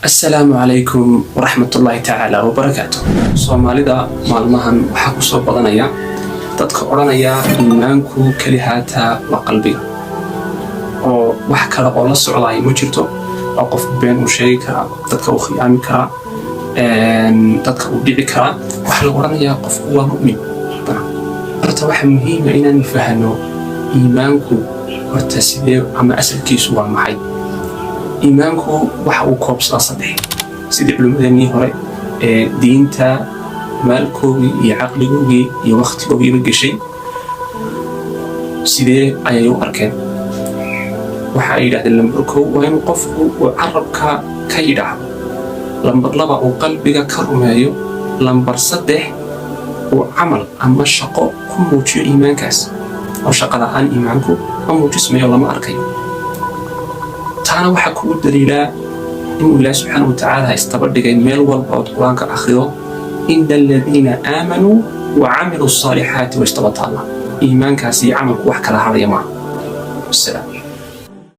السلام عليكم ورحمة الله تعالى وبركاته. Soomaalida maalmahan waxa ku soo badanaya dadka oranaya iimaanku kaliyaata waa qalbiga oo wax kale oo la socday ma jirto oo qof been u sheegi kara dadka uu khiyaami kara dadka uu dhici kara wax la oranaya qof waa mu'min horta waxa muhiim ah inaan fahano iimaanku horta sidee ama asalkiisu waa maxay iimaanku waxa uu koobsadaa saddex sida culimadeenii hore ee diinta maalkoodii iyo caqligoodii iyo waqtigoodii gashay sidee ayay u arkeen waxa ay yidhaahdeen lambar kow waa in qofku uu carabka ka yidhaahdo lambar laba uu qalbiga ka rumeeyo lambar saddex uu camal ama shaqo ku muujiyo iimaankaas oo shaqo la'aan iimaanku ma muujismayo lama arkayo taana waxa kugu daliilaa inuu ilaahay subxaanahu watacaala istabadhigay meel walba ood qur-aanka akhrido ina aladiina aamanuu wa camiluu الصaalixaati waistabataalla iimaankaas iyo camalku wax kala hadhaya maaha.